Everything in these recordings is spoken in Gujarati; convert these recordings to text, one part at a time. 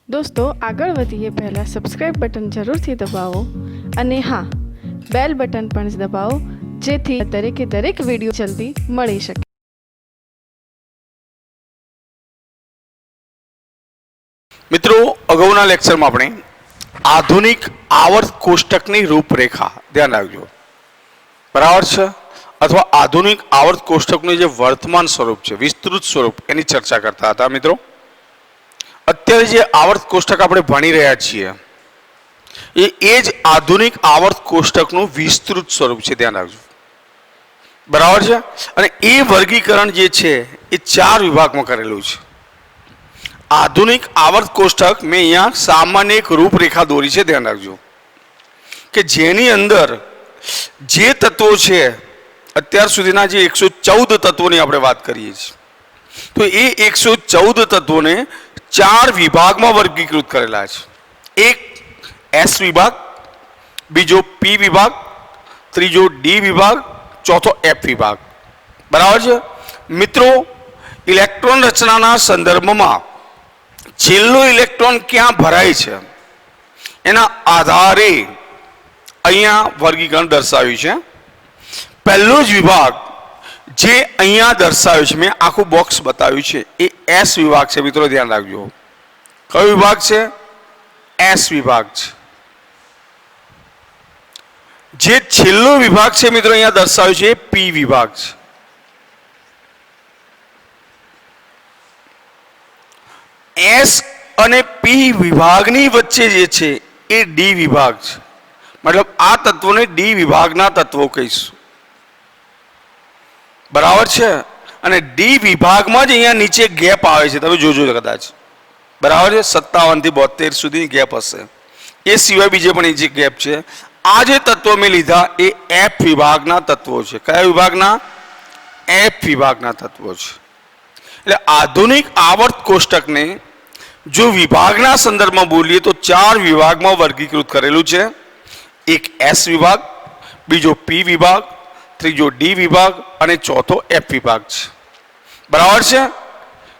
दोस्तों આગળ વધીએ પહેલાં સબસ્ક્રાઇબ બટન જરૂરથી દબાવો અને હા બેલ બટન પણ દબાવો જેથી દરેકે દરેક વિડીયો જલ્દી મળી શકે। मित्रों अगाउना लेक्चर में अपने आधुनिक आवर्त कोष्टक की रूपरेखा ध्यान रखो बराबर है अथवा आधुनिक आवर्त कोष्टक जो वर्तमान स्वरूप है विस्तृत स्वरूप एनी चर्चा करता था। मित्रों अत्यारे जे आवर्त कोष्टक आपणे भणी रह्या छीए ए ज आधुनिक आवर्त कोष्टक विस्तृत स्वरूप है ध्यान रखो बराबर है। अने ए वर्गीकरण जे छे ए 4 विभाग में करेलुं छे। आधुनिक आवर्त कोष्टक में अहींया सामान्य एक रूपरेखा दोरी है ध्यान रखो कि जेनी अंदर जे तत्वों छे अत्यार सुधीना जे 114 तत्वों आपणे वात करीए छीए तो ये 114 तत्वों ने 4 विभाग में वर्गीकृत करेला है। एक एस विभाग, बीजो पी विभाग, तीजो डी विभाग, चौथो एफ विभाग बराबर है। मित्रों इलेक्ट्रॉन रचना संदर्भ में छेल्लो इलेक्ट्रॉन क्या भराय छे एना आधारे अहींया वर्गीकरण दर्शाव्युं छे। पहलो ज विभाग जे अहींया दर्शाव्यो छे मैं आखुं बॉक्स बताव्युं छे ए एस विभाग छे। मित्रों ध्यान राखजो कयो विभाग छे एस विभाग छे। जे छेल्लो विभाग छे मित्रों अहींया दर्शाव्यो छे पी विभाग छे। एस અને પી વિભાગની વચ્ચે જે છે એ ડી વિભાગ છે मतलब આ તત્વોને ડી વિભાગના તત્વો કહીશું બરાબર છે। અને ડી વિભાગમાં જ અહીંયા નીચે ગેપ આવે છે તમે જોજો કદાચ બરાબર છે 57 થી 72 સુધી ગેપ હશે એ સિવાય બીજે પણ જે ગેપ છે આ જે તત્વો મેં લીધા એ એફ વિભાગના તત્વો છે। કયા વિભાગના એફ વિભાગના તત્વો છે। એટલે આધુનિક આવર્ત કોષ્ટકને जो विभागना संदर्भ में बोलिए तो 4 विभाग में वर्गीकृत करेलू है। एक एस विभाग, बीजो पी विभाग, तीजो डी विभाग और चौथो एफ विभाग बराबर है।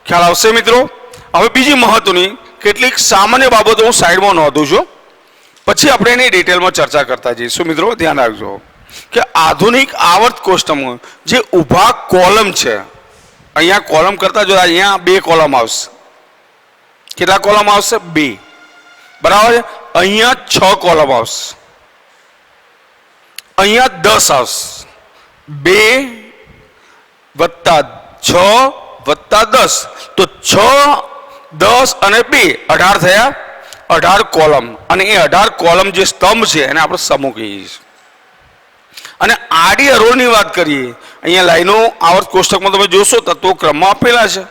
ख्याल आवशे मित्रों। हवे बीजी महत्वनी केटलीक सामान्य बाबतो हूँ साइड में नोंधुं छुं पछी आपणे एनी डिटेल में चर्चा करता जईशुं। मित्रों ध्यान राखजो कि आधुनिक आवर्त कोष्टक में जे उभा कॉलम है अहींया कॉलम करता जो अहींया 2 कॉलम आवशे कितना कॉलम आवशे 2 बराबर है। अहींया 6 कॉलम आवशे अहींया 10 आवशे 2 + 6 + 10 तो 6 10 અને 2 18 થયા 18 કોલમ અને એ 18 કોલમ જે સ્તંભ છે એને આપણે સમૂહ કહીએ છીએ। અને આડી હરોળની વાત કરીએ અહીંયા લાઈનો આવર્ત કોષ્ટકમાં તમે જોશો તત્વો ક્રમમાં આપેલા છે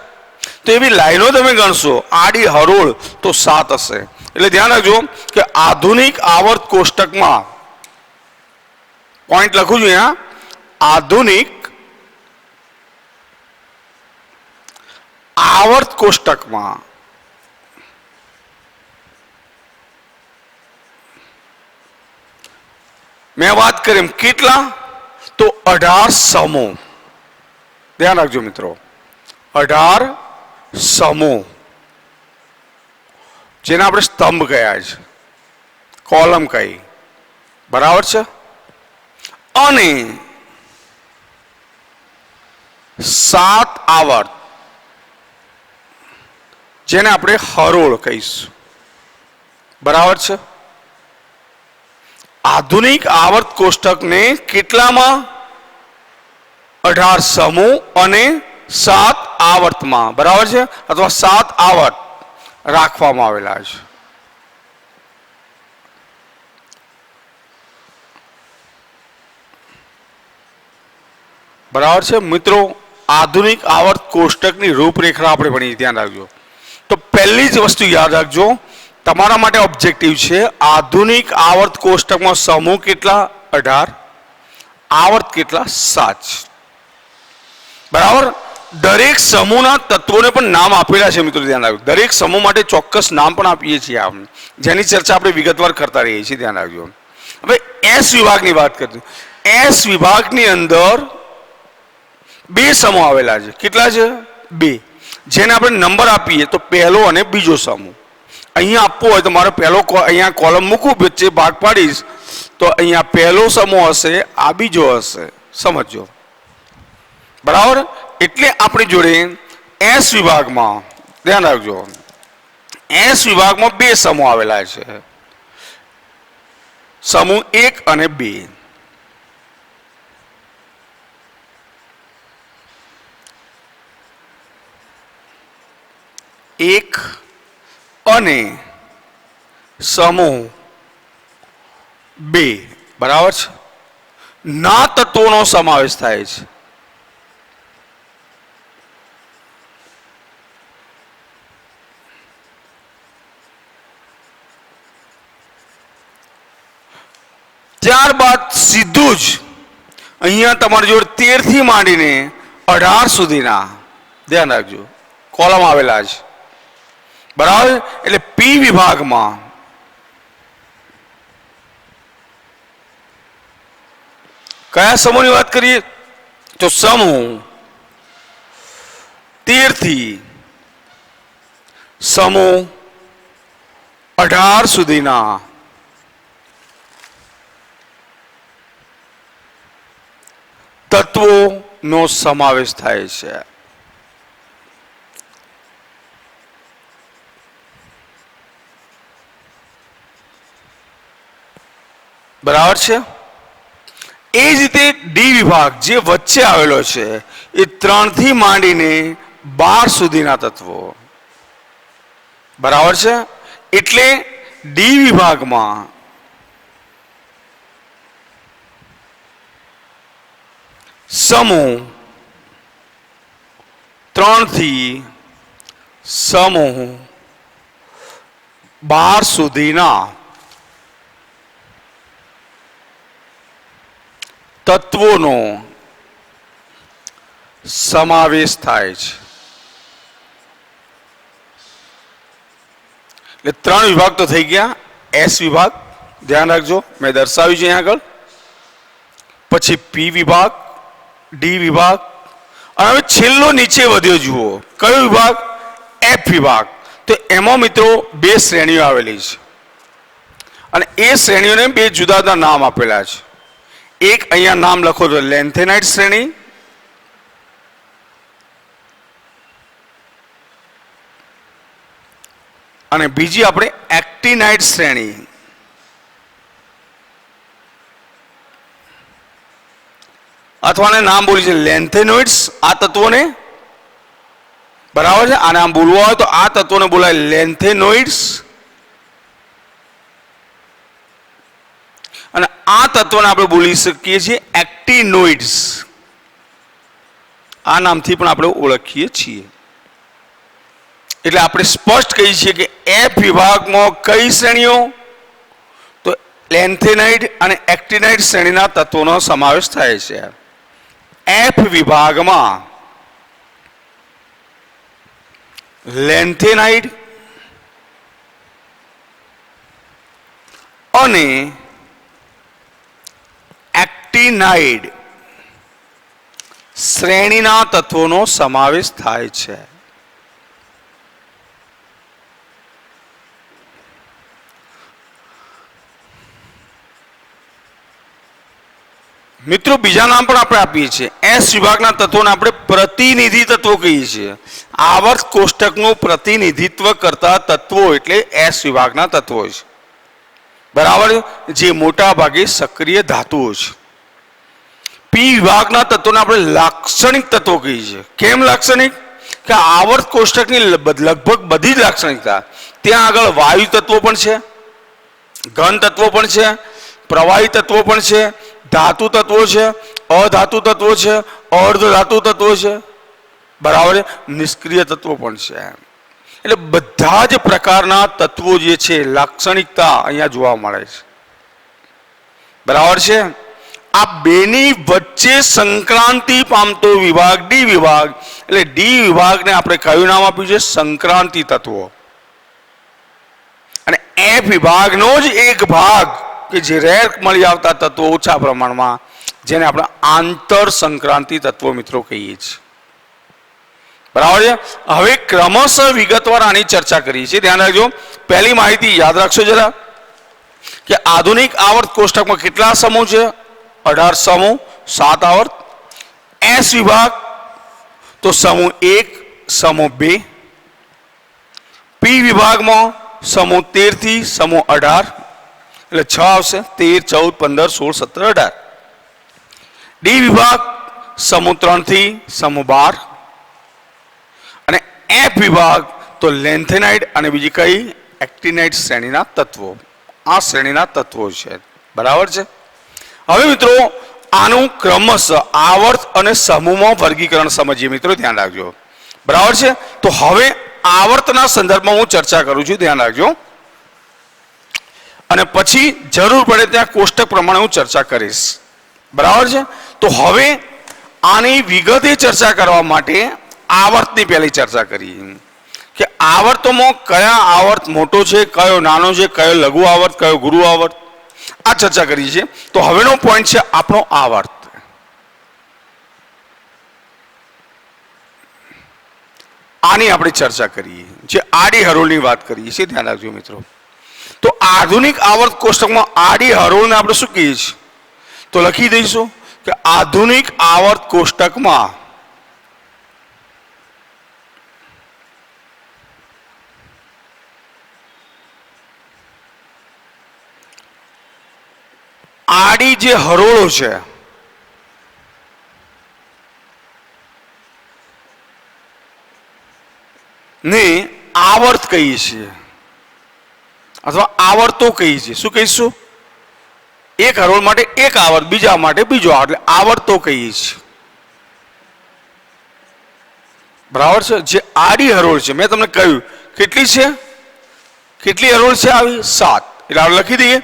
तो ये लाइनों तमे गणशो आड़ी हरोळ तो 7 हशे। એટલે ध्यान रखो कि आधुनिक आवर्त कोष्टक में पॉइंट लखू छुं यहाँ आधुनिक आवर्त कोष्टक में मैं बात करें कितला तो 18 समूह। ध्यान रखो मित्रों 18 समूह जेने आपणे स्तंभ कह्या छे कॉलम कही बराबर छे। अने 7 आवर्त जेने आपणे हरोळ कहीशुं बराबर छे। आधुनिक आवर्त कोष्टक ने केटलामां 18 समूह अने 7 आवर्त में बराबर है अथवा 7 आवर्त राखवामां आवेला छे। बराबर है मित्रों आधुनिक आवर्त कोष्टक की रूपरेखा आपणे भणी ध्यान राखजो। तो पहली ज वस्तु याद रखजो तमारा माटे ऑब्जेक्टिव है आधुनिक आवर्त कोष्टक में समूह केटला 18 आवर्त केटला 7 बराबर। दरेक समूहना तत्वों ने पण नाम आपेला छे मित्रों ध्यान राखो दरेक समूह माटे चोक्कस नाम पण आपीए छीए आप जेनी चर्चा आपणे विगतवार करता रहीए छीए ध्यान राखजो। हवे एस विभागनी वात करजो एस विभागनी अंदर 2 समूह आवेला छे केटला छे 2 जेने आपणे नंबर आपीए तो पहलो अने बीजो समूह અહીંયા આપવો હોય તો મારે પહેલો અહીંયા કોલમ મૂકું, વચ્ચે ભાગ પાડીશ તો અહીંયા પહેલો સમૂહ હશે, આ બીજો હશે. સમજો, બરાબર? એટલે આપણી જોડે એસ વિભાગમાં ધ્યાન રાખજો, એસ વિભાગમાં બે સમૂહ આવેલા છે, સમૂહ 1 અને 2. એક અને સમૂહ 2, બરાબર છે? ના તત્વોનો સમાવેશ થાય છે. ત્યારબાદ સીધું જ અહીંયા તમારી જોડે 13 થી માંડીને 18 સુધીના ધ્યાન રાખજો કોલમ આવેલા છે, બરાબર? એટલે પી વિભાગમાં કયા સમૂહની વાત કરીએ તો સમૂહ 13 થી સમૂહ 18 સુધીના તત્વોનો સમાવેશ થાય છે. બરાબર છે? એ જ રીતે ડી વિભાગ જે વચ્ચે આવેલો છે એ 3 થી માંડીને 12 સુધીના તત્વો, બરાબર છે? એટલે ડી વિભાગમાં સમૂહ 3 થી સમૂહ 12 સુધીના તત્વોનો સમાવેશ થાય છે. એટલે 3 વિભાગ તો થઈ ગયા. એસ વિભાગ ધ્યાન રાખજો, મેં દર્શાવ્યું છે અહીંયા આગળ. પછી પી વિભાગ, ડી વિભાગ, અને હવે છેલ્લો નીચે વધ્યો જુઓ, કયો વિભાગ? એફ વિભાગ. તો એમાં મિત્રો 2 શ્રેણીઓ આવેલી છે અને એ શ્રેણીઓને 2 જુદા જુદા નામ આપેલા છે. એક અહીંયા નામ લખો તો લેન્થેનાઇટ શ્રેણી, અને બીજી આપણે એક્ટિનાઇટ શ્રેણી. અથવા નામ બોલી છે લેન્થેનોઇડ્સ આ તત્વોને, બરાબર છે? આને આમ બોલવા હોય તો આ તત્વોને બોલાય લેન્થેનોઇડ્સ, અને આ તત્વોને આપણે બોલી શકીએ છીએ એક્ટિનોઇડ્સ. આ નામથી પણ આપણે ઓળખીએ છીએ. એટલે આપણે સ્પષ્ટ કહીએ છીએ કે એફ વિભાગમાં કઈ શ્રેણીઓ? તો લેન્થેનાઇડ અને એક્ટિનાઇડ શ્રેણીના તત્વોનો સમાવેશ થાય છે. એફ વિભાગમાં લેન્થેનાઇડ અને એક્ટિનાઇડ શ્રેણીના તત્વોનો સમાવેશ થાય છે. મિત્રો બીજા નામ પણ આપણે આપીએ છીએ. એસ વિભાગના તત્વોને આપણે પ્રતિનિધિ તત્વો કહીએ છીએ. આવર્ત કોષ્ટકનું પ્રતિનિધિત્વ કરતા તત્વો એટલે એસ વિભાગના તત્વો છે, બરાબર? જે મોટા ભાગે સક્રિય ધાતુઓ છે. પી વિભાગના તત્વોને આપણે લાક્ષણિક તત્વો કહીએ છીએ. કેમ લાક્ષણિક? કે આવર્ત કોષ્ટકની લગભગ બધી જ લાક્ષણિકતા, ત્યાં આગળ વાયુ તત્વો પણ છે, ઘન તત્વો પણ છે, પ્રવાહી તત્વો પણ છે, ધાતુ તત્વો છે, અધાતુ તત્વો છે, અર્ધ ધાતુ તત્વો છે, બરાબર? નિષ્ક્રિય તત્વો પણ છે. એટલે બધા જ પ્રકારના તત્વો જે છે લાક્ષણિકતા અહીંયા જોવા મળે છે, બરાબર છે? આ બેની વચ્ચે સંક્રાંતિ પામતો વિભાગ ડી વિભાગ, એટલે ડી વિભાગને આપણે કયું નામ આપ્યું છે? સંક્રાંતિ તત્વો. અને એફ વિભાગનો જ એક ભાગ કે જે રેર મળી આવતા તત્વો ઓછા પ્રમાણમાં, જેને આપણે આંતર સંક્રાંતિ તત્વો મિત્રો કહીએ છીએ, બરાબર છે. હવે ક્રમશઃ વિગતવાર આની ચર્ચા કરીએ છીએ. ધ્યાન રાખજો. પહેલી માહિતી યાદ રાખશો જરા કે આધુનિક આવર્ત કોષ્ટકમાં કેટલા સમૂહ છે? 18 સમૂહ, 7 આવર્ત. એસ વિભાગ તો સમૂહ 1, સમૂહ 2. પી વિભાગમાં સમૂહ 13 થી સમૂહ 18 એટલે 6 આવશે. 13, 14, 15, 16, 17, 18. ડી વિભાગ સમૂહ 3 થી સમૂહ 12 અને એફ વિભાગ તો લેન્થેનાઇટ અને બીજી કઈ એક્ટિનાઇટ શ્રેણીના તત્વો. આ શ્રેણીના તત્વો છે. બરાબર છે. હવે મિત્રો આનું ક્રમશઃ આવર્ત અને સમૂહમાં વર્ગીકરણ સમજીએ. મિત્રો ધ્યાન રાખજો. બરાબર છે. તો હવે આવર્તના સંદર્ભમાં હું ચર્ચા કરું છું. ધ્યાન રાખજો. અને પછી જરૂર પડે ત્યાં કોષ્ટક પ્રમાણે હું ચર્ચા કરીશ. બરાબર છે. તો હવે આની વિગતે ચર્ચા કરવા માટે આવર્તની પહેલી ચર્ચા કરીએ કે આવર્તોમાં કયા આવર્ત મોટો છે, કયો નાનો છે, કયો લઘુ આવર્ત, કયો ગુરુ આવર્ત, આ ચર્ચા કરીએ છીએ. તો હવેનો પોઈન્ટ છે આપણો આવર્ત. આની આપણે ચર્ચા કરીએ, જે આડી હરોળની વાત કરીએ છીએ. ધ્યાન રાખજો મિત્રો. તો આધુનિક આવર્ત કોષ્ટકમાં આડી હરોળને આપણે શું કહીએ છીએ? તો લખી દઈશું કે આધુનિક આવર્ત કોષ્ટકમાં આડી જે હરોળો છે ને આવર્ત કહીએ છીએ અથવા આવર્તો કહીએ છીએ. શું કહીશું? એક હરોળ માટે એક આવર્ત, બીજા માટે બીજો આવર્ત, એટલે આવર્તો કહીએ છીએ. બરાબર છે. જે આડી હરોળ છે મેં તમને કહ્યું કેટલી છે? કેટલી હરોળ છે આવી? 7. એટલે આપણે લખી દઈએ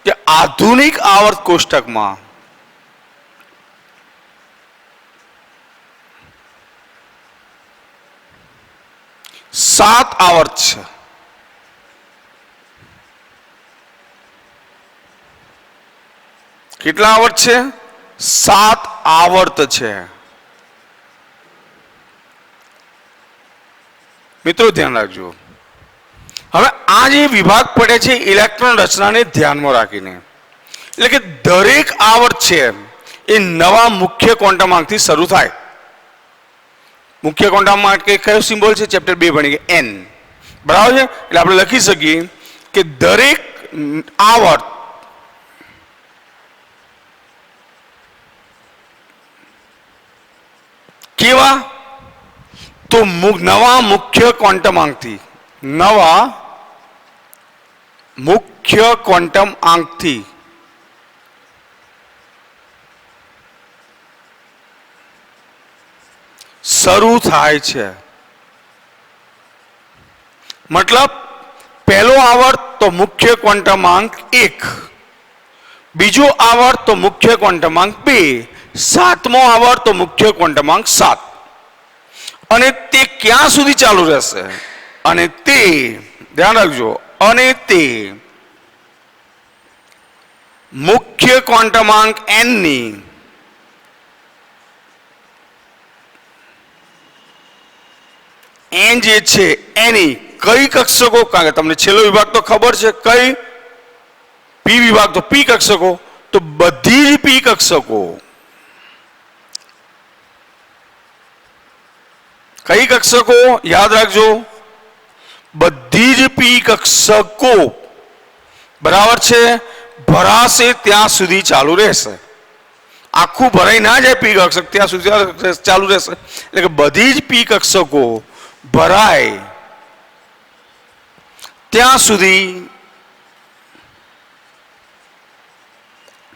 કે આધુનિક આવર્ત કોષ્ટકમાં સાત આવર્ત છે. કેટલા આવર્ત છે? 7 આવર્ત છે. મિત્રો ધ્યાન રાખજો. હવે આ જે વિભાગ પડે છે ઇલેક્ટ્રોન રચનાને ધ્યાનમાં રાખીને, એટલે કે દરેક આવર્ત છે એ નવા મુખ્ય ક્વોન્ટમ આંકથી શરૂ થાય. મુખ્ય ક્વોન્ટમ આંક કયો સિમ્બોલ છે? ચેપ્ટર 2 ભણી ગયા n. બરાબર છે. એટલે આપણે લખી શકીએ કે દરેક આવર્ત કેવા? તો નવા મુખ્ય ક્વોન્ટમ આંકથી, નવા મુખ્ય ક્વોન્ટમ આંકથી શરૂ થાય છે. મતલબ પહેલો આવર્ત તો મુખ્ય ક્વોન્ટમ આંક 1, બીજો આવર્ત તો મુખ્ય ક્વોન્ટમ આંક 2, સાતમો આવર્ત તો મુખ્ય ક્વોન્ટમ આંક 7. અને તે ક્યાં સુધી ચાલુ રહેશે? અને તે ધ્યાન રાખજો, અને તે મુખ્ય ક્વોન્ટમાંક n ની n જે છે એની કઈ કક્ષકો, કારણ કે તમને છેલ્લો વિભાગ તો ખબર છે કઈ, પી વિભાગ તો પી કક્ષકો, તો બધી જ પી કક્ષકો, કઈ કક્ષકો યાદ રાખજો, બધી જ પી કક્ષકો બરાબર છે ભરાશે ત્યાં સુધી ચાલુ રહેશે. આખું ભરાઈ ના જાય પી કક્ષક ત્યાં સુધી ચાલુ રહેશે. એટલે કે બધી જ પી કક્ષકો ભરાય ત્યાં સુધી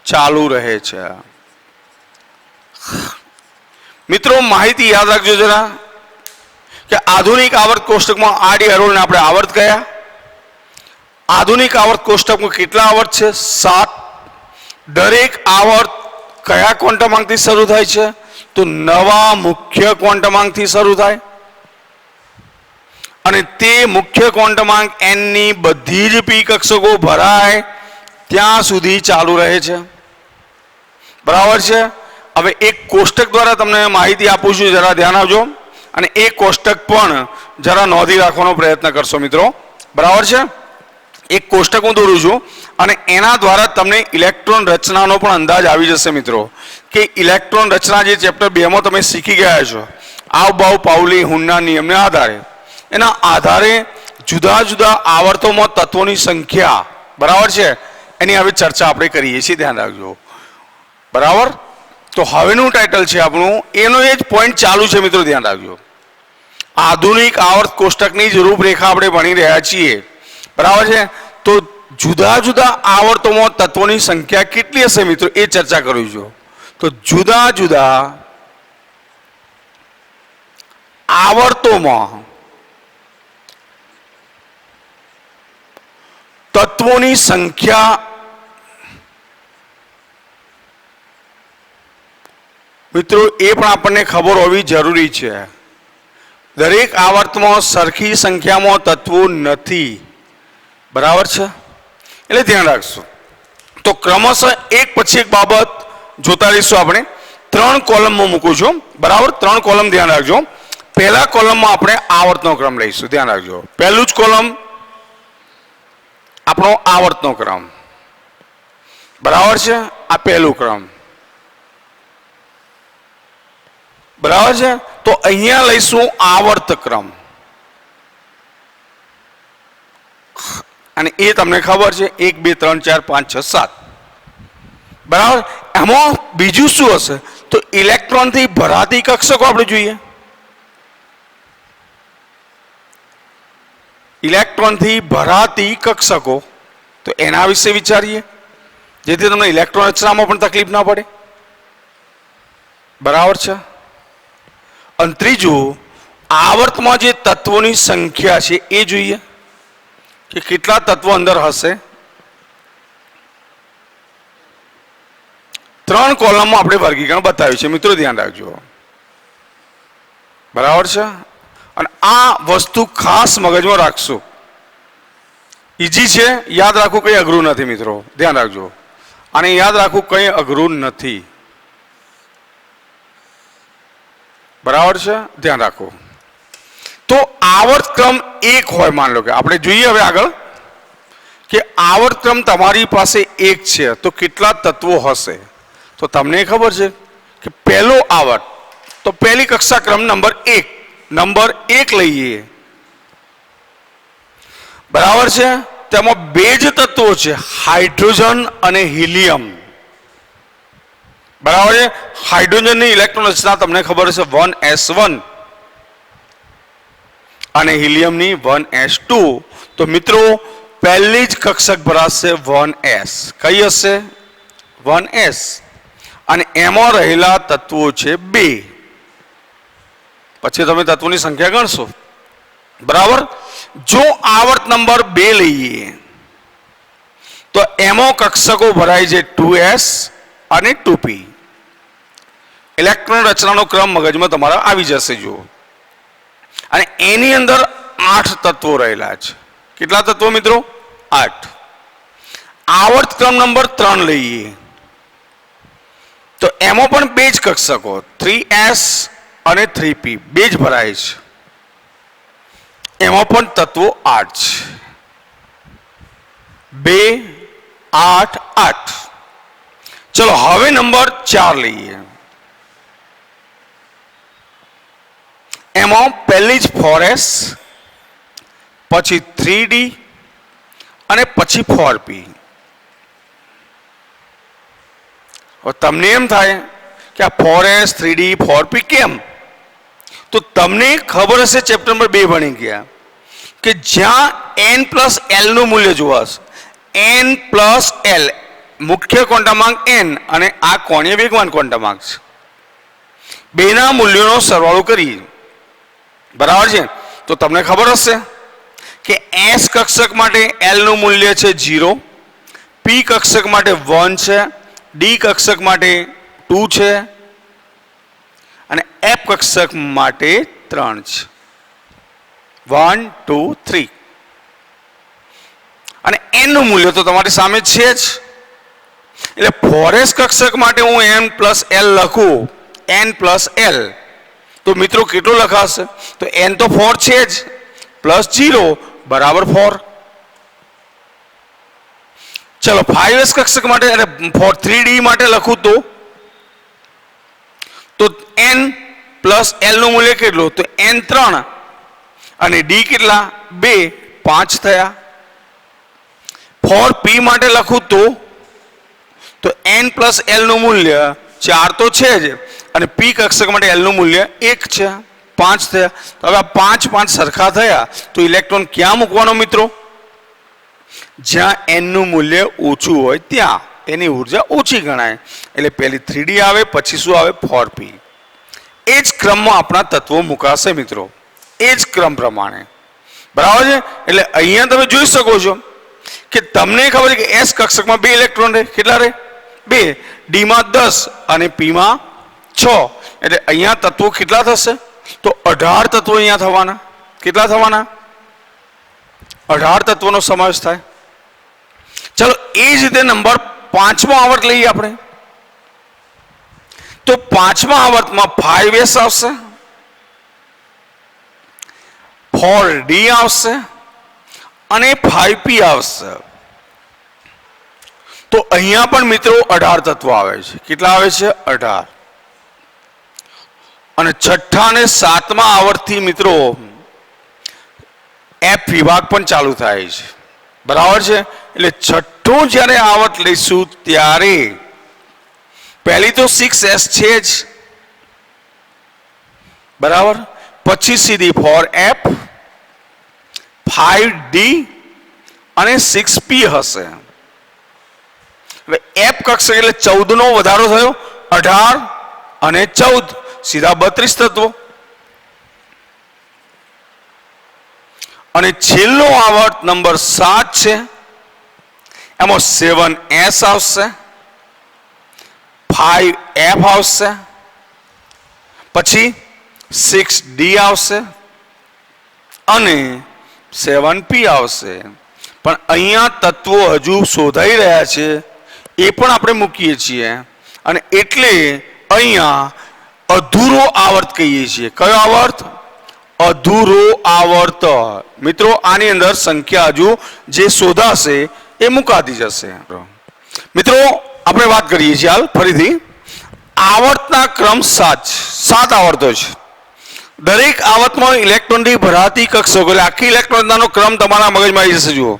ચાલુ રહે છે. મિત્રો માહિતી યાદ રાખજો જરા કે આધુનિક આવર્ત કોષ્ટકમાં આડી હરોળને આપણે આવર્ત કયા. આધુનિક આવર્ત કોષ્ટકમાં કેટલા આવર્ત છે? 7. દરેક આવર્ત કયા ક્વોન્ટમાંકથી શરૂ થાય છે? તો નવા મુખ્ય ક્વોન્ટમાંકથી શરૂ થાય અને તે મુખ્ય ક્વોન્ટમાંક n ની બધી જ પી કક્ષકો ભરાય ત્યાં સુધી ચાલુ રહે છે. બરાબર છે. હવે એક કોષ્ટક દ્વારા તમને માહિતી આપું છું, જરા ધ્યાન આપજો. અને એ કોષ્ટક પણ જરા નોંધી રાખવાનો પ્રયત્ન કરશો મિત્રો, બરાબર છે। એક કોષ્ટક હું દોરું છું અને એના દ્વારા તમને ઇલેક્ટ્રોન રચનાનો પણ અંદાજ આવી જશે મિત્રો, કે ઇલેક્ટ્રોન રચના જે ચેપ્ટર 2 માં તમે શીખી ગયા છો, આવબાવ પાઉલી હુનના નિયમને આધારે, એના આધારે જુદા જુદા આવર્તોમાં તત્વોની સંખ્યા, બરાબર છે, એની હવે ચર્ચા આપણે કરીએ છીએ, ધ્યાન રાખજો, બરાબર। તો હવેનું ટાઇટલ છે આપણું, એનો એ જ પોઈન્ટ ચાલુ છે મિત્રો, ધ્યાન રાખજો। આધુનિક આવર્ત કોષ્ટકની જ રૂપરેખા આપણે ભણી રહ્યા છીએ, બરાબર છે। તો જુદા જુદા આવર્તોમાં તત્વોની સંખ્યા કેટલી હશે મિત્રો, એ ચર્ચા કરીશું। તો જુદા જુદા આવર્તોમાં તત્વોની સંખ્યા મિત્રો એ પણ આપણને ખબર હોવી જરૂરી છે। દરેક આવર્તમાં સરખી સંખ્યામાં તત્વો નથી, બરાબર છે, એટલે ધ્યાન રાખશું। તો ક્રમશઃ એક પછી એક બાબત જોતા રહીશું આપણે। 3 કોલમમાં મૂકું છું, બરાબર, 3 કોલમ ધ્યાન રાખજો। પહેલા કોલમમાં આપણે આવર્તનો ક્રમ લઈશું, ધ્યાન રાખજો। પહેલું જ કોલમ આપણો આવર્તનો ક્રમ, બરાબર છે, આ પહેલું ક્રમ, બરાબર છે। તો અહીંયા લઈશું આવર્ત ક્રમ, અને એ તમને ખબર છે 1 2 3 4 5 6 7, બરાબર। એમાં બીજું શું હશે, તો ઇલેક્ટ્રોનથી ભરાતી કક્ષકો આપણે જોઈએ, ઇલેક્ટ્રોનથી ભરાતી કક્ષકો, તો એના વિશે વિચારીએ, જેથી તમને ઇલેક્ટ્રોન રચનામાં પણ તકલીફ ના પડે, બરાબર છે। અને ત્રીજું, આવર્તમાં જે તત્વોની સંખ્યા છે એ જોઈએ, કે કેટલા તત્વો અંદર હશે। 3 કોલમમાં આપણે વર્ગીકરણ બતાવ્યું છે મિત્રો, ધ્યાન રાખજો, બરાબર છે। અને આ વસ્તુ ખાસ મગજમાં રાખશો, ઈજી છે, યાદ રાખવું કંઈ અઘરું નથી મિત્રો, ધ્યાન રાખજો, અને યાદ રાખવું કંઈ અઘરું નથી, બરાબર છે, ધ્યાન રાખો। તો આવર્તક્રમ 1 હોય, માન લો કે આપણે જોઈએ હવે આગળ, કે આવર્તક્રમ તમારી પાસે 1 છે તો કેટલા તત્વો હશે, તો તમને ખબર છે કે પહેલો આવર્ત, તો પહેલી કક્ષા ક્રમ નંબર 1 લઈએ, બરાબર છે। તેમાં 2 જ તત્વો છે, હાઇડ્રોજન અને હિલિયમ, બરાબર છે। હાઇડ્રોજનની ઇલેક્ટ્રોન રચના તમને ખબર હશે 1s1 અને હિલિયમની 1s2। તો મિત્રો પહેલી જ કક્ષક ભરાશે 1s, કઈ હશે, 1s, અને એમાં રહેલા તત્વો છે 2, પછી તમે તત્વોની સંખ્યા ગણશો, બરાબર। જો આવર્ત નંબર 2 લઈએ તો એમાં કક્ષકો ભરાય છે 2s અને 2p, ઇલેક્ટ્રોન રચનાનો ક્રમ મગજમાં તમારા આવી જશે, જુઓ, અને એની અંદર 8 તત્વો રહેલા છે, કેટલા તત્વો મિત્રો, 8। આવર્ત ક્રમ નંબર 3 લઈએ તો એમાં પણ 2 જ કક્ષકો, 3s અને 3p, 2 જ ભરાય છે, એમાં પણ તત્વો 8 છે, 2 8 8। ચલો હવે નંબર 4 લઈએ, એમાં પહેલી જ 4s, પછી 3d અને પછી 4p। તમને એમ થાય કે આ 4s 3d 4p કેમ, તો તમને ખબર હશે ચેપ્ટર નંબર 2 ભણી ગયા કે જ્યાં n પ્લસ l નું મૂલ્ય જોવાશે, n પ્લસ l મુખ્ય ક્વોન્ટમાંક n અને આ કોણીય વેગમાન ક્વોન્ટમાંક છે, બેના મૂલ્યોનો સરવાળો કરીએ, બરાબર છે। તો તમને ખબર હશે કે s કક્ષક માટે l નું મૂલ્ય છે 0, p કક્ષક માટે 1 છે, d કક્ષક માટે 2 છે, અને f કક્ષક માટે 3 છે, 1 2 3, અને n નું મૂલ્ય તો તમારી સામે છે જ, એટલે 4s કક્ષક માટે હું n પ્લસ l લખું, n પ્લસ l, તો મિત્રો કેટલો લખાશે? તો n તો 4 છે જ, પ્લસ 0 બરાબર 4. ચલો 5s કક્ષક માટે અને 3D માટે લખું તો n પ્લસ l નું મૂલ્ય કેટલું? તો n 3 અને d કેટલા? 2, 5 થયા. 4p માટે લખું તો n પ્લસ l નું મૂલ્ય 4 તો છે જ અને p કક્ષક માટે l નું મૂલ્ય 1 છે, 5 થયા. તો હવે આ 5 5 સરખા થયા તો ઇલેક્ટ્રોન ક્યાં મૂકવાનો મિત્રો? જ્યાં n નું મૂલ્ય ઓછું હોય ત્યાં, એની ઉર્જા ઓછી ગણાય. એટલે પહેલી 3D આવે, પછી શું આવે? 4p. એ જ ક્રમમાં આપણા તત્વો મુકાશે મિત્રો, એ જ ક્રમ પ્રમાણે. બરાબર છે? એટલે અહીંયા તમે જોઈ શકો છો કે તમને ખબર છે કે s કક્ષકમાં 2 ઇલેક્ટ્રોન રહે. કેટલા રહે? 2. d માં 10 અને p માં 6. એટલે અહીંયા તત્વો કેટલા થશે? તો 18 તત્વો અહીંયા થવાના. કેટલા થવાના? 18 તત્વોનો સમાવેશ થાય. ચલો એ જ રીતે નંબર 5મો આવર્ત લઈએ આપણે. તો 5મા આવર્તમાં 5s આવશે, 4d આવશે અને 5p આવશે. તો અહીંયા પણ મિત્રો 18 તત્વો આવે છે. કેટલા આવે છે? 18. અને 6ઠ્ઠા અને 7મા આવર્તથી મિત્રો f વિભાગ પણ ચાલુ થાય છે. બરાબર છે? એટલે 6ઠ્ઠું જ્યારે આવર્ત લઈશું ત્યારે પહેલી તો 6s છે જ, બરાબર. પછી સીધી 4f, 5d અને 6p હશે. હવે f કક્ષક એટલે 14 નો વધારો થયો, 18 અને 14 સીધા 32 તત્વો. અને છેલ્લો આવર્ત નંબર 7 છે, એમાં 7s આવશે, 5f આવશે, પછી 6d આવશે અને 7p આવશે. પણ અહીંયા તત્વો હજુ શોધાઈ રહ્યા છે, એ પણ આપણે મૂકીએ છીએ. અને એટલે અહીંયા અધૂરો આવર્ત કહીએ છીએ. કયો આવર્ત? અધૂરો આવર્ત. મિત્રો આની અંદર સંખ્યા હજુ જે શોધાશે એ મુકાતી જશે. મિત્રો આપણે વાત કરીએ છીએ હાલ ફરીથી. આવર્તના ક્રમ 7 આવર્તો છે. દરેક આવર્તમાં ઇલેક્ટ્રોનથી ભરાતી કક્ષકો એટલે આખી ઇલેક્ટ્રોનનો ક્રમ તમારા મગજમાં આવી જશે. જુઓ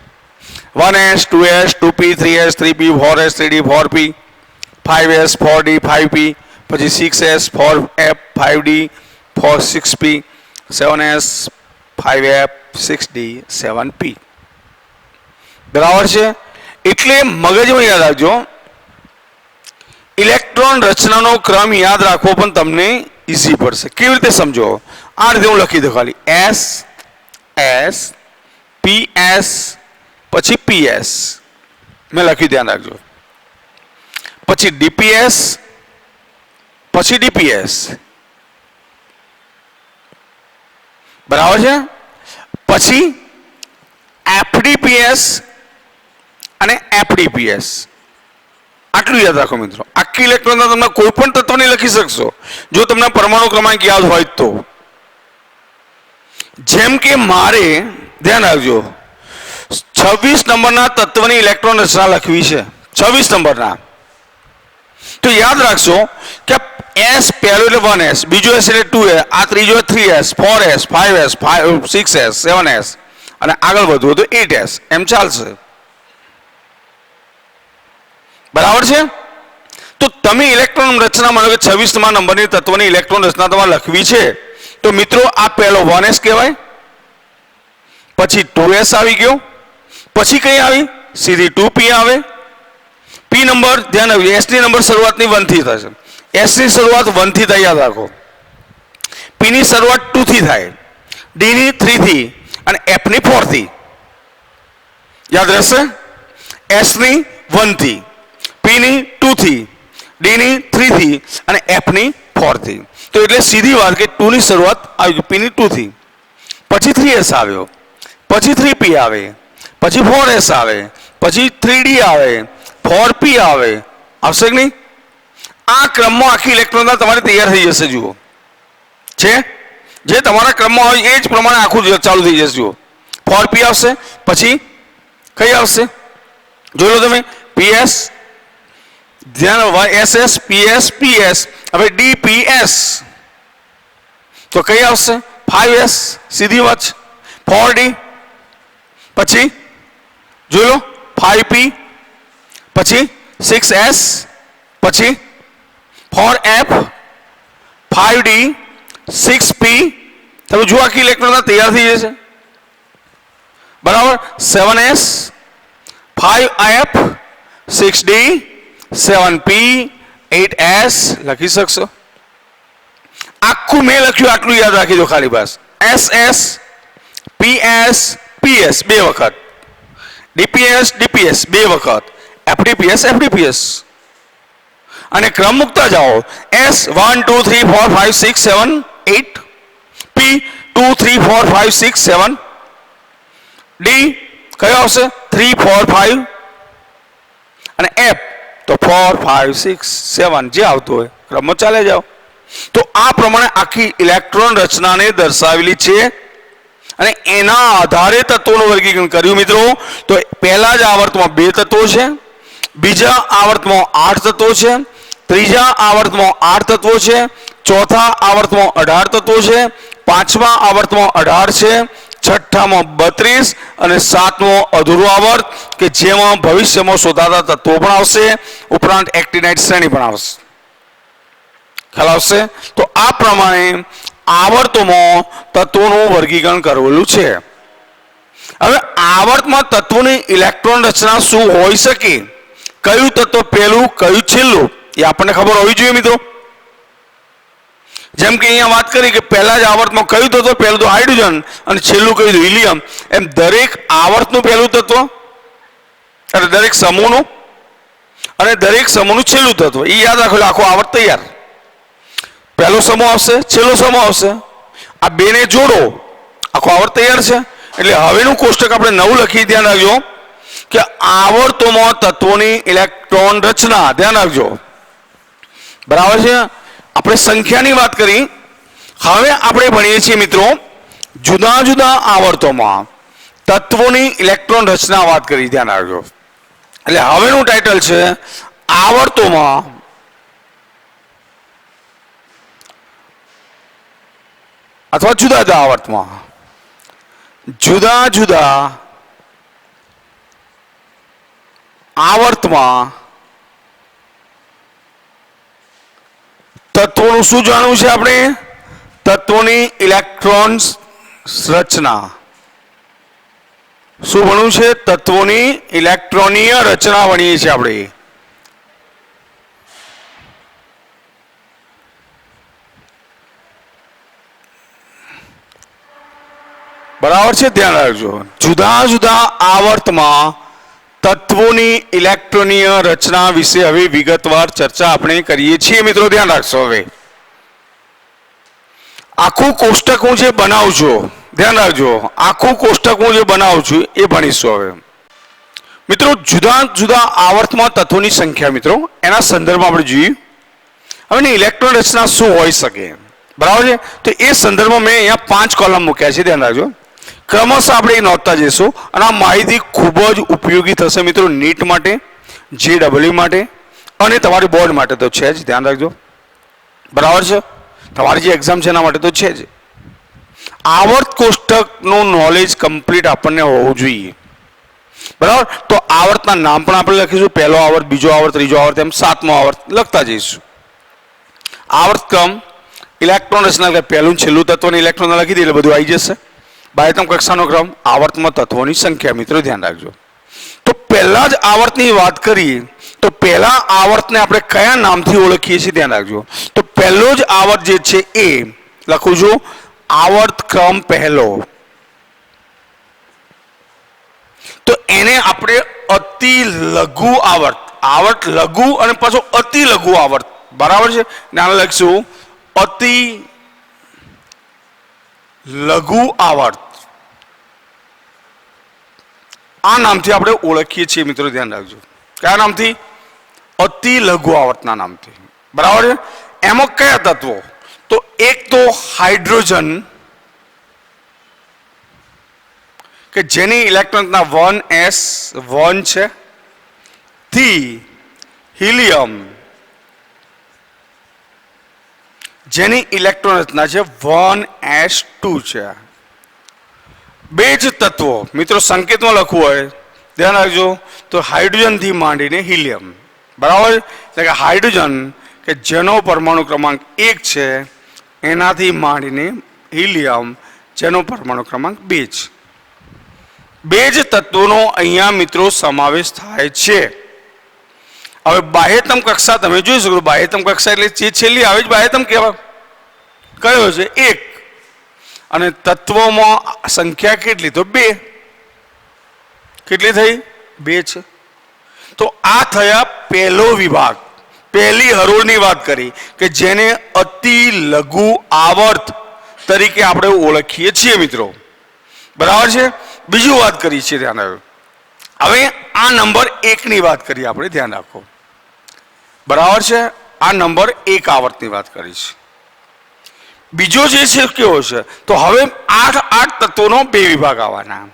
1s, 2s, 2p, 3s, 3p, 4s, 3d, 4p, 5s, 4d, 5p, પછી 6s, 4f, 5d, 6p, 7s, 5f, 6d, 7p. બરાબર છે? એટલે મગજમાં યાદ રાખજો, ઇલેક્ટ્રોન રચનાનો ક્રમ યાદ રાખવો પણ તમને ઈઝી પડશે. કેવી રીતે સમજો? આ રીતે હું લખી દઉં ખાલી s, s, ps, પછી ps મેં લખ્યું, ધ્યાન રાખજો. પછી dps, પછી dps. બરાબર છે? પછી fdps અને fdps. આટલું યાદ રાખો મિત્રો. આખી ઇલેક્ટ્રોનના તમે કોઈ પણ તત્વ નહીં લખી શકશો જો તમને પરમાણુ ક્રમાંક યાદ હોય તો. જેમ કે મારે ધ્યાન રાખજો 26 નંબરના તત્વની ઇલેક્ટ્રોન રચના લખવી છે, 26 નંબરના. તો યાદ રાખશો કે s પહેલો એટલે 1s, બીજો s એટલે 2s, આ ત્રીજો 3s, 4s, 5s, 6s, 7s અને આગળ વધવું તો 8s. એમ ચાલશે. બરાબર છે? તો તમે ઇલેક્ટ્રોન રચના માનો કે 26મા નંબરની તત્વની ઇલેક્ટ્રોન રચના તમારે લખવી છે તો મિત્રો આ પહેલો 1s કહેવાય, પછી 2s આવી ગયો, પછી કઈ આવી? સીધી 2p આવે. p નંબર ધ્યાન રાખજો, s ની નંબર શરૂઆતની 1 થી થશે. s ની શરૂઆત 1 થી થાય, યાદ રાખો. p ની શરૂઆત 2 થી થાય, d ની 3 થી અને f ની 4 થી. યાદ રહેશે? s ની 1 થી, p ની 2 થી, d ની 3 થી અને f ની 4 થી. તો એટલે સીધી વાત કે 2 ની શરૂઆત આવી, p ની 2 થી, પછી 3s આવ્યો, પછી 3p આવે, પછી 4s આવે, પછી 3d આવે, 4p આવે. આવશે કે નહીં? આ ક્રમમાં આખી ઇલેક્ટ્રોન તમારે તૈયાર થઈ જશે. જુઓ છે જે તમારા ક્રમમાં હોય એ જ પ્રમાણે આખું ચાલુ થઈ જશે. જુઓ 4p આવશે, પછી કઈ આવશે જોઈ લો તમે, PS, ધ્યાન SS, PS, PS, હવે DPS તો કઈ આવશે 5S સીધી વાત, 4D, પછી જોઈ લો 5P, પછી 6S, પછી 4F, 5D, 6P. તમે જુઓ આખી ઇલેક્ટ્રોન તૈયાર થઈ જશે બરાબર. 7S, 5F, 6D, 7P, 8S લખી શકશો. આખું મેં લખ્યું આટલું યાદ રાખી દો ખાલી બસ. SS, PS, PS બે વખત, DPS, DPS બે વખત, FDPS, FDPS અને ક્રમ મૂકતા જાઓ. S 1 2 3 4 5 6 7 8, P 2 3 4 5 6 7, D કયો આવશે 3 4 5 અને F તો 4 5 6 7 જે આવતું હોય ક્રમમાં ચાલે જાઓ. તો આ પ્રમાણે આખી ઇલેક્ટ્રોન રચનાને દર્શાવેલી છે અને એના આધારે તત્વોનું વર્ગીકરણ કર્યું મિત્રો. તો પહેલા જ આવર્તમાં 2 તત્વો છે, બીજા આવર્તમાં 8 તત્વો છે, ત્રીજા આવર્તમાં 8 તત્વો છે, ચોથા આવર્તમાં 18 તત્વો છે, પાંચમા આવર્તમાં 18 છે, છઠ્ઠામાં 32 અને સાતમો અધૂરો આવર્ત કે જેમાં ભવિષ્યમાં શોધાતા તત્વો પણ આવશે, ઉપરાંત એક્ટિનાઇટ શ્રેણી પણ આવશે. ખ્યાલ આવશે. તો આ પ્રમાણે આવર્તોમાં તત્વોનું વર્ગીકરણ કરેલું છે. હવે આવર્તમાં તત્વોની ઇલેક્ટ્રોન રચના શું હોઈ શકે, કયું તત્વ પહેલું કયું છેલ્લું એ આપણને ખબર હોવી જોઈએ મિત્રો. જેમ કે અહીંયા વાત કરી કે પહેલા જ આવર્તમાં કયું તત્વ પહેલું તો હાઇડ્રોજન અને છેલ્લું કયું તો હિલિયમ, એમ દરેક આવર્તનું પહેલું તત્વ એટલે દરેક સમૂહનું અને દરેક સમૂહનું છેલ્લું તત્વ એ યાદ રાખો, આખો આવર્ત તૈયાર. પહેલો સમૂહ આવશે, છેલ્લો સમૂહ આવશે, આ બેને જોડો, આખો આવર્ત તૈયાર છે. એટલે હવેનું કોષ્ટક આપણે નવું લખી, ધ્યાન રાખજો કે આવર્તોમાં તત્વોની ઇલેક્ટ્રોન રચના, ધ્યાન રાખજો બરાબર છે. આપણે સંખ્યાની વાત કરી, હવે આપણે ભણીએ છીએ મિત્રો જુદા જુદા આવર્તોમાં તત્વોની ઇલેક્ટ્રોન રચના વાત કરી, ધ્યાન રાખજો. એટલે હવેનું ટાઇટલ છે આવર્તોમાં અથવા જુદા જુદા આવર્તમાં જુદા જુદા આવર્તમાં તત્વોનું શું જાણવું છે આપણે, તત્વોની ઇલેક્ટ્રોન રચના. શું ભણવું છે, તત્વોની ઇલેક્ટ્રોનીય રચના ભણીએ છીએ આપણે. બરાબર છે, ધ્યાન રાખજો. જુદા જુદા આવર્તમાં તત્વોની ઇલેક્ટ્રોનીય રચના વિશે હવે વિગતવાર ચર્ચા આપણે કરીએ છીએ મિત્રો. ધ્યાન રાખશો. હવે આખું કોષ્ટક હું જે બનાવું છું, ધ્યાન રાખજો, આખું કોષ્ટક હું જે બનાવું છું એ ભણીશું હવે મિત્રો. જુદા જુદા આવર્તમાં તત્વોની સંખ્યા મિત્રો એના સંદર્ભમાં આપણે જોઈએ. હવે ઇલેક્ટ્રોન રચના શું હોઈ શકે બરાબર છે. તો એ સંદર્ભમાં મેં અહીંયા 5 કોલમ મૂક્યા છે, ધ્યાન રાખજો. ક્રમશઃ આપણે એ નોંધતા જઈશું અને આ માહિતી ખૂબ જ ઉપયોગી થશે મિત્રો નીટ માટે, JEE માટે અને તમારી બોર્ડ માટે તો છે જ, ધ્યાન રાખજો બરાબર છે. તમારી જે એક્ઝામ છે એના માટે તો છે જ. આવર્ત કોષ્ટકનું નોલેજ કમ્પ્લીટ આપણને હોવું જોઈએ બરાબર. તો આવર્તના નામ પણ આપણે લખીશું, પહેલો આવર્ત, બીજો આવર્ત, ત્રીજો આવર્ત, એમ સાતમો આવર્ત લખતા જઈશું. આવર્ત ક્રમ, ઇલેક્ટ્રોન રચના પહેલું છેલ્લું તત્વની ઇલેક્ટ્રોન લખી દે એટલે બધું આવી જશે. બાહ્યતમ કક્ષાનો ક્રમ, આવર્તમાં તત્વોની સંખ્યા મિત્રો ધ્યાન રાખજો. તો પહેલા જ આવર્તની વાત કરીએ તો પહેલા આવર્તને આપણે કયા નામથી ઓળખીએ છીએ ધ્યાન રાખજો. તો પહેલો જ આવર્ત જે છે એ લખું છું આવર્ત ક્રમ પહેલો. તો એને આપણે અતિ લઘુ આવર્ત, આવર્ત લઘુ અને પાછો અતિ લઘુ આવર્ત બરાબર છે. નામ લખીશું અતિ લઘુ આવર્ત. આ નામથી આપણે ઓળખીએ છીએ મિત્રો ધ્યાન રાખજો. કયા નામથી? અતિ લઘુ આવર્તના નામથી બરાબર છે. એમાં કયા તત્વો? તો એક તો હાઇડ્રોજન કે જેની ઇલેક્ટ્રોનના 1s1 છે, થી હિલિયમ જેની ઇલેક્ટ્રોન રચના છે 1s2 છે. બે જ તત્વો મિત્રો સંકેતમાં લખવું હોય ધ્યાન રાખજો તો હાઇડ્રોજન થી માંડીને હિલિયમ, બરાબર. એટલે કે હાઇડ્રોજન કે જેનો પરમાણુ ક્રમાંક 1 છે એનાથી માંડીને હિલિયમ જેનો પરમાણુ ક્રમાંક 2 છે. બે જ તત્વોનો અહીંયા મિત્રો સમાવેશ થાય છે. હવે બાહ્યતમ કક્ષા તમે જોઈ શકો, બાહ્યતમ કક્ષા એટલે જે છેલ્લી આવે જ બાહ્યતમ કહેવાય. કયો છે? 1. અને તત્વોમાં સંખ્યા કેટલી? તો 2. કેટલી થઈ? 2 છે. તો આ થયા પહેલો વિભાગ, પહેલી હરોળની વાત કરી કે જેને અતિ લઘુ આવર્ત તરીકે આપણે ઓળખીએ છીએ મિત્રો, બરાબર છે. બીજું વાત કરી છે, ધ્યાન રાખો. હવે આ નંબર 1 ની વાત કરીએ આપણે, ધ્યાન રાખો, બરાબર છે. આ નંબર 1 આવર્તની વાત કરી છે. બીજો જે છે કેવો છે? તો હવે 8 તત્વોનો 2 વિભાગ આવવાના.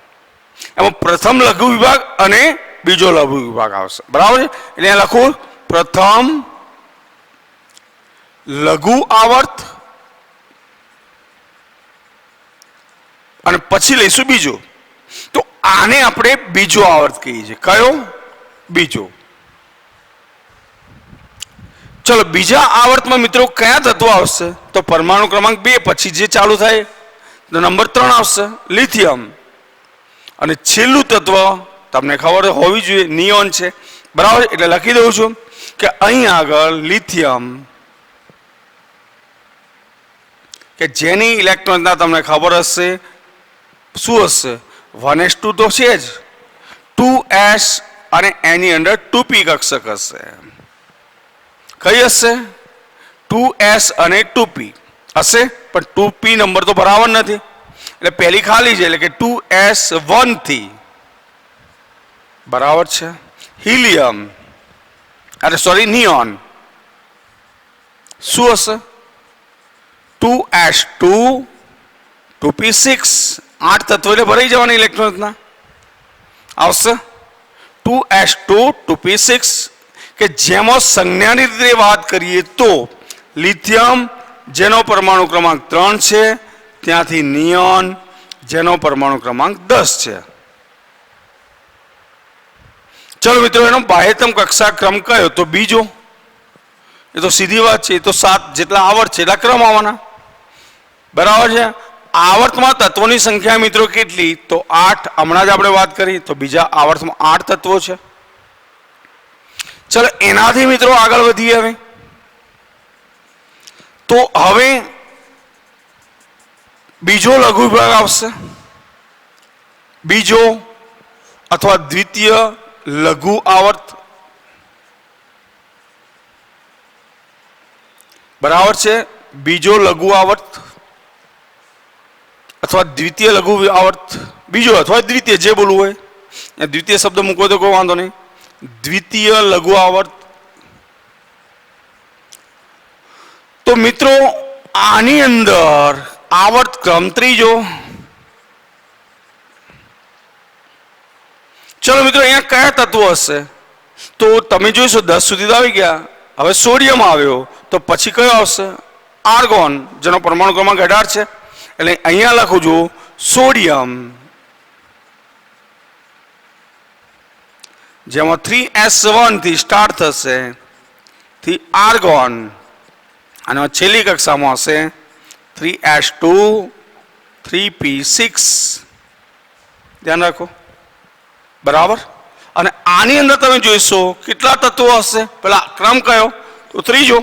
એમાં પ્રથમ લઘુ વિભાગ અને બીજો લઘુ વિભાગ આવશે, બરાબર છે. એટલે લખું પ્રથમ લઘુ આવર્ત અને પછી લઈશું બીજો. તો આને આપણે બીજો આવર્ત કહીએ છીએ. કયો? બીજો. ચલો બીજા આવર્તમાં મિત્રો કયા તત્વો આવશે? તો પરમાણુ ક્રમાંક 2 પછી જે ચાલુ થાય તો નંબર 3 આવશે, લિથિયમ. અને છેલ્લું તત્વ તમને ખબર હોવી જોઈએ નિયોન છે, બરાબર. એટલે લખી દઉં છું કે અહીં આગળ લિથિયમ કે જેની ઇલેક્ટ્રોનના તમને ખબર હશે શું હશે? 1s2 તો છે જ, 2s અને એની અંદર 2p કક્ષક હશે. કઈ હશે? 2s અને 2p હશે, પણ 2p નંબર તો બરાબર નથી એટલે પહેલી ખાલી છે, એટલે કે 2s1 થી, બરાબર છે. હિલિયમ અરે સોરી નિયોન શું હશે? 2s2 2p6. 8 તત્વો એટલે ભરાઈ જવાના ઇલેક્ટ્રોનના આવશે. 2s2 2p6 કે જેમાં સંજ્ઞાની રીતે વાત કરીએ તો લિથિયમ જેનો પરમાણુ ક્રમાંક 3 છે, ત્યાંથી નિયોન જેનો પરમાણુ ક્રમાંક 10 છે. ચલો મિત્રો એનો બાહ્યતમ કક્ષા ક્રમ કયો? તો બીજો. એ તો સીધી વાત છે, એ તો 7 જેટલા આવર્ત છે એટલા ક્રમ આવવાના, બરાબર છે. આવર્તમાં તત્વોની સંખ્યા મિત્રો કેટલી? તો 8. હમણાં જ આપણે વાત કરી. તો બીજા આવર્તમાં 8 તત્વો છે. ચલો એનાથી મિત્રો આગળ વધીએ. હવે તો હવે બીજો લઘુ વિભાગ આવશે, બીજો અથવા દ્વિતીય લઘુ આવર્ત, બરાબર છે. બીજો લઘુ આવર્ત અથવા દ્વિતીય લઘુ આવર્ત, બીજો અથવા દ્વિતીય જે બોલવું હોય, દ્વિતીય શબ્દ મૂકો તો કોઈ વાંધો નહીં. દ્વિતીય લઘુ આવર્ત. તો મિત્રો આની અંદર આવર્ત ક્રમ ત્રીજો. ચલો મિત્રો અહીંયા કયા તત્વો હશે? તો તમે જોઈશો 10 સુધી તો આવી ગયા. હવે સોડિયમ આવ્યો તો પછી કયો આવશે? આર્ગોન જેનો પરમાણુ ક્રમાંક 18 છે. એટલે અહીંયા લખું છું સોડિયમ જેમાં 3s1 થી સ્ટાર્ટ થશે, થી આર્ગોન અને છેલ્લી કક્ષામાં હશે 3s2 3p6. ધ્યાન રાખો, બરાબર. અને આની અંદર તમે જોઈશો કેટલા તત્વો હશે? પેલા ક્રમ કયો? તો ત્રીજો,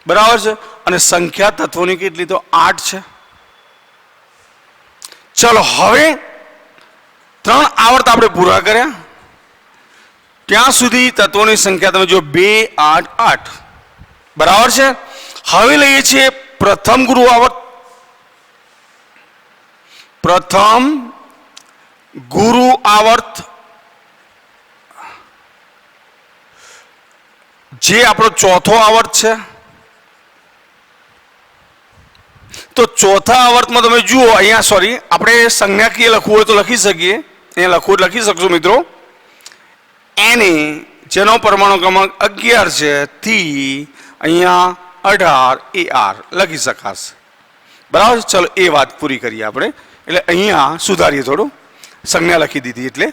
બરાબર છે. અને સંખ્યા તત્વોની કેટલી? તો 8 છે. ચલો હવે 3 આવર્ત આપણે પૂરા કર્યા. ત્યાં સુધી તત્વોની સંખ્યા તમે જો 2 8 8, બરાબર છે. હવે લઈએ છીએ પ્રથમ ગુરુ આવર્ત. પ્રથમ ગુરુ આવર્ત જે આપણો ચોથો આવર્ત છે. ચોથા આવર્તમાં તમે જુઓ અહીંયા સોરી આપણે સંજ્ઞાકીય લખવું હોય તો લખી શકીએ, અહીંયા લખવું હોય લખી શકશો મિત્રો. એને જેનો પરમાણુ ક્રમાંક 11 છે થી અહીંયા 18 AR લખી શકાશે. બરાબર. ચલો એ વાત પૂરી કરીએ આપણે. એટલે અહીંયા સુધારીએ થોડું, સંજ્ઞા લખી દીધી એટલે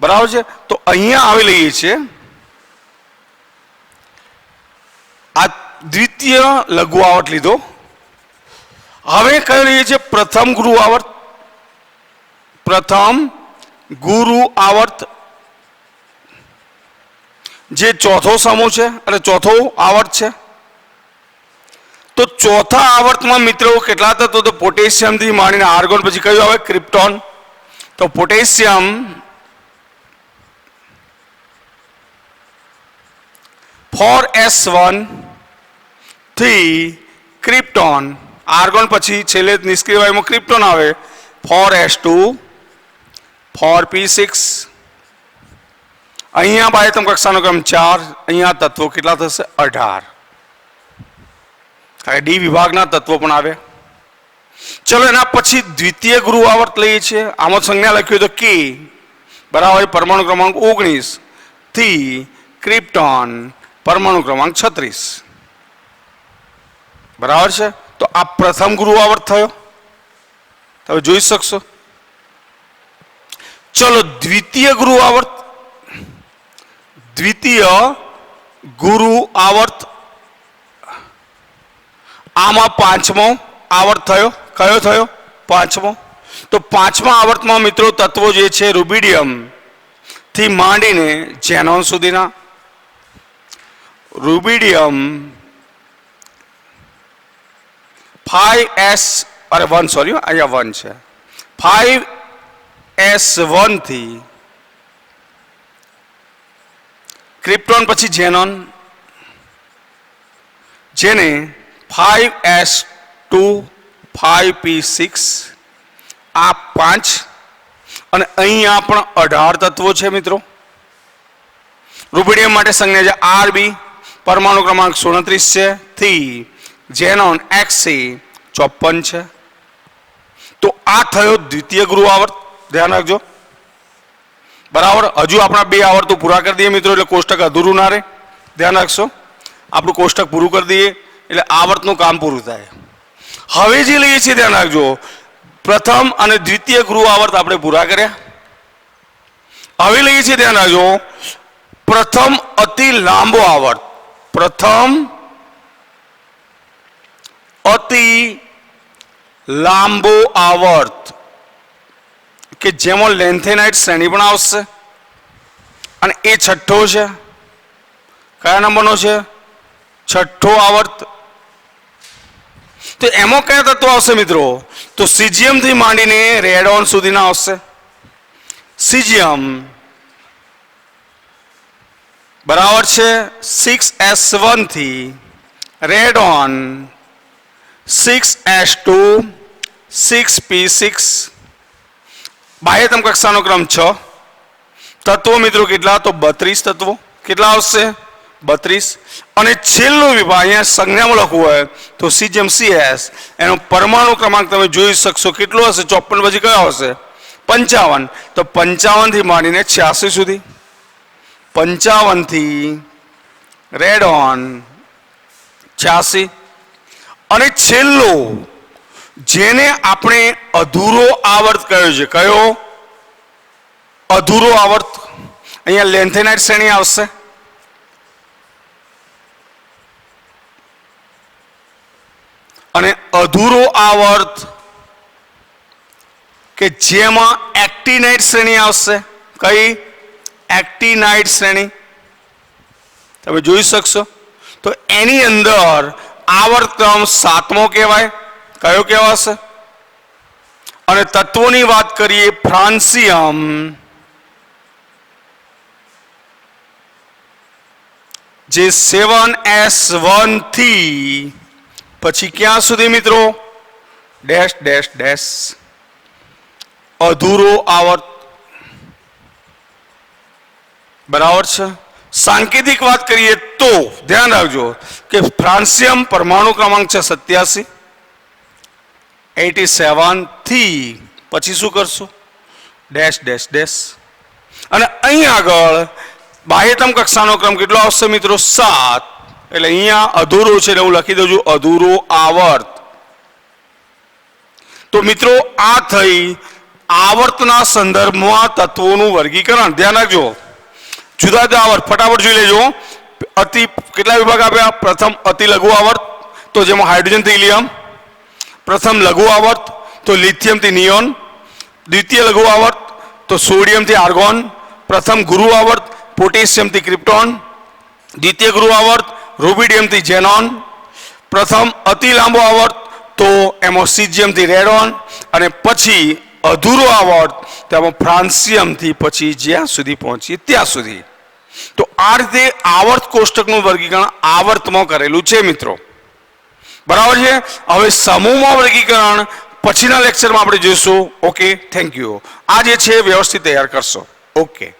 બરાબર છે. તો અહીંયા આવી લઈએ છીએ આ દ્વિતીય લઘુ આવર્ત લીધો. હવે કઈ લઈએ છીએ પ્રથમ ગુરુ આવર્ત. પ્રથમ ગુરુ આવર્ત જે ચોથો સમૂહ છે અને ચોથો આવર્ત છે. તો ચોથા આવર્તમાં મિત્રો કેટલા તત્વો? તો પોટેશિયમ થી માંડીને આર્ગોન પછી કયું આવે? ક્રિપ્ટોન. તો પોટેશિયમ 4s1 થી ક્રિપ્ટોન, આર્ગોન પછી છેલ્લે નિષ્ક્રિય વાયુમાં ક્રિપ્ટોન આવે 4s2 4p6. અહીંયા બાહ્યતમ કક્ષાનો ક્રમ 4. અહીંયા તત્વો કેટલા થશે? 18. ડી વિભાગના તત્વો પણ આવે. ચલો એના પછી દ્વિતીય ગુરુ આવર્ત લઈએ છીએ. આમાં સંજ્ઞા લખ્યું તો કે બરાબર પરમાણુ ક્રમાંક 19 થી ક્રિપ્ટોન પરમાણુ ક્રમાંક 36. બરાબર છે. તો આ પ્રથમ ગુરુ આવર્ત થયો, તમે જોઈ શકશો. ચલો દ્વિતીય ગુરુ આવર્ત. દ્વિતીય ગુરુ આવર્ત આમાં પાંચમો આવર્ત થયો. કયો થયો? પાંચમો. તો પાંચમા આવર્તમાં મિત્રો તત્વો જે છે રૂબિડિયમ થી માંડીને ઝેનોન સુધીના. રૂબિડિયમ 5s1 સોરી અહીંયા 1 છે 5s1 થી ક્રિપ્ટોન પછી ઝેનોન, જેને 5s2 5p6 આ 5 અને અહીંયા પણ 18 તત્વો છે મિત્રો. રૂબિડિયમ માટે સંજ્ઞા છે RB પરમાણુ ક્રમાંક 37 છે થી ઝેનોન XC 54 છે. તો આ થયો દ્વિતીય ગુરુ આવર્ત. ધ્યાન રાખજો. બરાબર. હજુ આપણા બે આવર્તો પૂરા કરી દઈએ મિત્રો, એટલે કોષ્ટક અધૂરું ના રહે. ધ્યાન રાખશો. આપણું કોષ્ટક પૂરું કરી દઈએ એટલે આવર્તનું કામ પૂરું થાય. હવે જે લઈએ છીએ ધ્યાન રાખજો, પ્રથમ અને દ્વિતીય ગુરુ આવર્ત આપણે પૂરા કર્યા. હવે લઈએ છીએ ધ્યાન રાખજો પ્રથમ અતિ લાંબો આવર્ત. પ્રથમ અતિ લાંબો આવર્ત કે જેમાં લેન્થેનાઇટ શ્રેણી પણ આવશે અને એ છઠ્ઠો છે. કયા નંબરનો છે? છઠ્ઠો આવર્ત. તો એમાં કયા તત્વો આવશે મિત્રો? તો સીઝિયમ થી માંડીને રેડોન સુધીના આવશે. સીઝિયમ બરાબર છે 6s1 થી રેડોન 6s2 6p6. બાહ્યતમ કક્ષાનો ક્રમ 6. તત્વો મિત્રો કેટલા? તો 32 તત્વો. કેટલા આવશે? 32. અને છેલ્લો વિભાગ અહીંયા સંજ્ઞામાં લખવું હોય તો સીઝિયમ CS એનો પરમાણુ ક્રમાંક તમે જોઈ શકશો કેટલો હશે? 54 પછી કયો હશે? 55. તો 55 થી માંડીને 86 સુધી. 55 થી રેડોન 86. અને છેલ્લો જેને આપણે અધૂરો આવર્ત કહ્યો છે. કયો? અધૂરો આવર્ત. અહીંયા લેન્થેનાઇટ શ્રેણી આવશે. અને અધૂરો આવર્ત કે જેમાં એક્ટિનાઇટ શ્રેણી આવશે. કઈ? એક્ટિનાઇટ શ્રેણી તમે જોઈ શકશો. તો એની અંદર આવર્ત ક્રમ 7મો કહેવાય. કયો કહેવાશે? અને તત્વોની વાત કરીએ ફ્રાન્સિયમ જે 7s1 થી પછી ક્યાં સુધી મિત્રો? ડેશ ડેશ ડેશ અધૂરો આવર્ત. બરાબર છે. સાંકેતિક વાત કરીએ તો ધ્યાન રાખજો કે ફ્રાન્સિયમ પરમાણુ ક્રમાંક છે 87. 87 થી પછી શું કરશો? Dash dash dash. અને અહીં આગળ બાહ્યતમ કક્ષાનો ક્રમ કેટલો આવશે મિત્રો? 7. એટલે અહીંયા અધૂરું છે એટલે હું લખી દઉં છું અધૂરું આવર્ત. તો મિત્રો આ થઈ આવર્તના સંદર્ભમાં તત્વોનું વર્ગીકરણ. ધ્યાન રાખજો, જુદા જુદા આવર્ત ફટાફટ જોઈ લેજો. અતિ કેટલા વિભાગ આપ્યા? પ્રથમ અતિ લઘુ આવર્ત, તો જેમાં હાઇડ્રોજન થી હિલિયમ. પ્રથમ લઘુ આવર્ત તો લિથિયમ થી નિયોન. દ્વિતીય લઘુ આવર્ત તો સોડિયમ થી આર્ગોન. પ્રથમ ગુરુ આવર્ત પોટેશિયમ થી ક્રિપ્ટોન. દ્વિતીય ગુરુ આવર્ત રૂબિડિયમ થી ઝેનોન. પ્રથમ અતિ લાંબો આવર્ત તો એમાં સિઝિયમ થી રેડોન. અને પછી અધૂરો આવર્ત તેમાં ફ્રાન્સિયમ થી પછી જ્યાં સુધી પહોંચીએ ત્યાં સુધી. તો આ રીતે આવર્ત કોષ્ટકનું વર્ગીકરણ આવર્તમાં કરેલું છે મિત્રો. બરાબર છે. હવે સમૂહમાં વર્ગીકરણ પછીના લેક્ચરમાં આપણે જોઈશું. Okay, thank you. આ જે છે વ્યવસ્થિત તૈયાર કરશો. ઓકે.